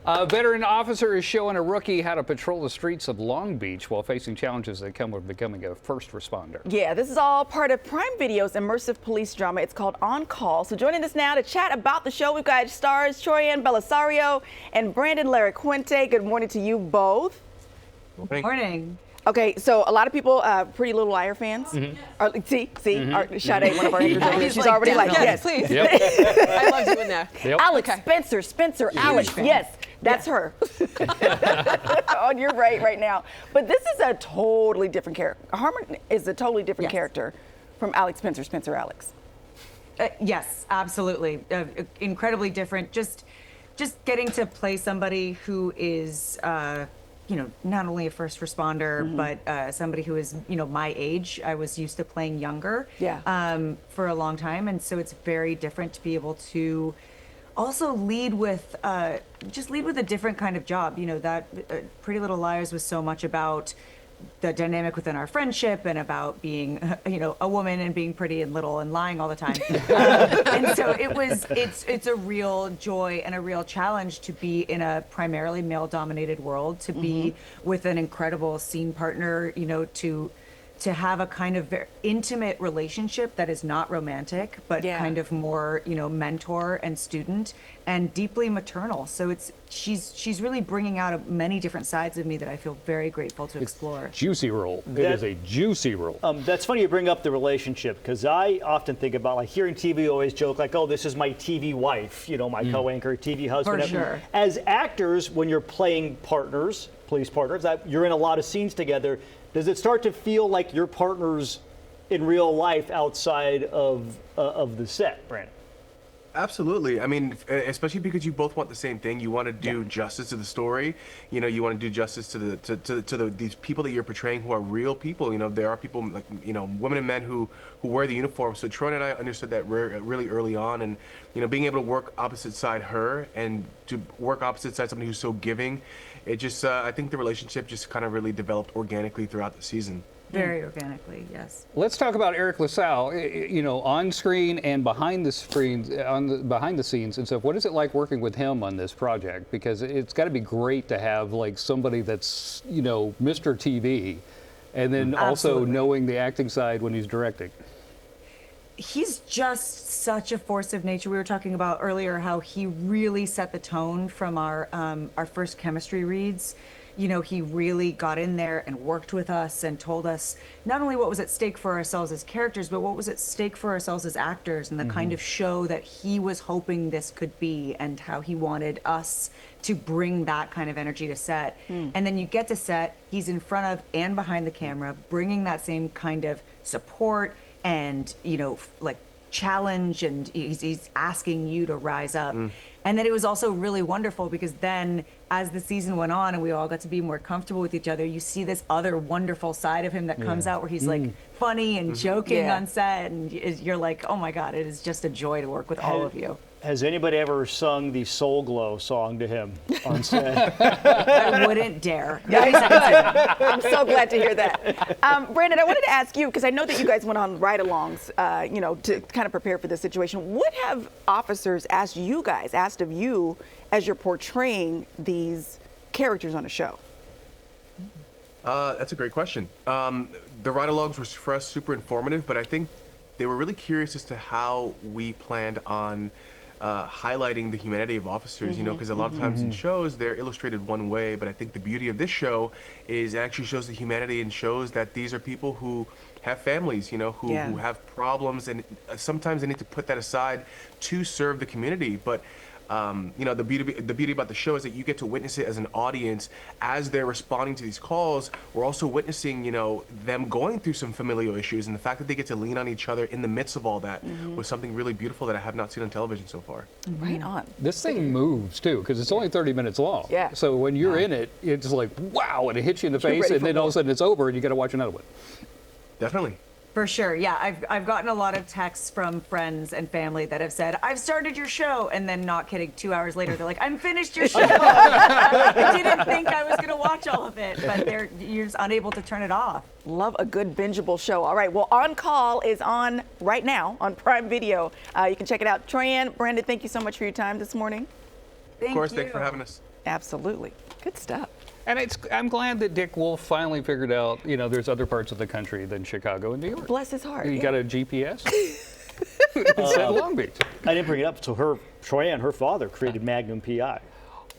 A veteran officer is showing a rookie how to patrol the streets of Long Beach while facing challenges that come with becoming a first responder. Yeah, this is all part of Prime Video's immersive police drama. It's called On Call. So joining us now to chat about the show, we've got stars Troyan Bellisario and Brandon Larraquente. Good morning to you both. Good morning. Okay, so a lot of people, Pretty Little Liar fans. Are, see, Sade, one of our interviewers, she's already like, yes, please. Yep. I love doing that. Yep. Alex, Spencer, Alex, yes, that's her. On your right now. But this is a totally different character. Harmon is a totally different character from Alex Spencer, Alex. Yes, absolutely. Incredibly different. Just getting to play somebody who is, not only a first responder, but somebody who is, my age. I was used to playing younger for a long time. And so it's very different to be able to also lead with a different kind of job. That Pretty Little Liars was so much about the dynamic within our friendship and about being, a woman and being pretty and little and lying all the time. And so it's a real joy and a real challenge to be in a primarily male-dominated world, to be with an incredible scene partner, to have a kind of very intimate relationship that is not romantic, but kind of more, mentor and student and deeply maternal. So she's really bringing out many different sides of me that I feel very grateful to explore. Juicy role. It is a juicy role. That's funny you bring up the relationship, because I often think about, like, here in TV, you always joke like, oh, this is my TV wife, my co-anchor, TV husband. For sure. As actors, when you're playing partners, police partners, you're in a lot of scenes together. Does it start to feel like your partners in real life outside of the set, Brandon? Absolutely. I mean, especially because you both want the same thing. You want to do justice to the story. You want to do justice to these people that you're portraying who are real people. There are people like, women and men who wear the uniform. So Troy and I understood that really early on, and being able to work opposite side her and to work opposite side somebody who's so giving, it just I think the relationship just kind of really developed organically throughout the season. Very organically, yes. Let's talk about Eric LaSalle, on screen and behind the screens, behind the scenes and stuff. What is it like working with him on this project? Because it's got to be great to have like somebody that's, Mr. TV, and then also knowing the acting side when he's directing. He's just such a force of nature. We were talking about earlier how he really set the tone from our first chemistry reads. He really got in there and worked with us and told us not only what was at stake for ourselves as characters, but what was at stake for ourselves as actors, and the kind of show that he was hoping this could be, and how he wanted us to bring that kind of energy to set. And then you get to set, he's in front of and behind the camera, bringing that same kind of support and, like challenge, and he's asking you to rise up. And then it was also really wonderful because then as the season went on and we all got to be more comfortable with each other, you see this other wonderful side of him that comes out where he's like funny and joking on set, and you're like, oh my God, it is just a joy to work with all of you. Has anybody ever sung the Soul Glow song to him on set? I wouldn't dare. Yeah, I'm so glad to hear that. Brandon, I wanted to ask you, because I know that you guys went on ride-alongs, to kind of prepare for this situation. What have officers asked of you as you're portraying these characters on a show? That's a great question. The ride-alongs were for us super informative, but I think they were really curious as to how we planned on highlighting the humanity of officers, because a lot of times in shows they're illustrated one way, but I think the beauty of this show is it actually shows the humanity and shows that these are people who have families, who have problems, and sometimes they need to put that aside to serve the community. But the beauty about the show is that you get to witness it as an audience as they're responding to these calls. We're also witnessing, them going through some familial issues, and the fact that they get to lean on each other in the midst of all that was something really beautiful that I have not seen on television so far. Right on. This thing moves too, because it's only 30 minutes long. Yeah. So when you're in it, it's like, wow, and it hits you in the face, and then all of a sudden it's over and you got to watch another one. Definitely. For sure, yeah. I've gotten a lot of texts from friends and family that have said, I've started your show, and then, not kidding, 2 hours later, they're like, I'm finished your show. I didn't think I was going to watch all of it, but you're just unable to turn it off. Love a good bingeable show. All right, well, On Call is on right now on Prime Video. You can check it out. Troyan, Brandon, thank you so much for your time this morning. Thank you. Of course, thanks for having us. Absolutely. Good stuff. And I'm glad that Dick Wolf finally figured out, there's other parts of the country than Chicago and New York. Bless his heart. You yeah. got a GPS? It said Long Beach. I didn't bring it up. So Troyanne, her father created Magnum PI.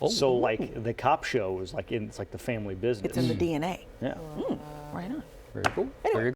Oh. So like the cop show is like it's like the family business. It's in the DNA. Yeah. Right on. Very cool. There you go.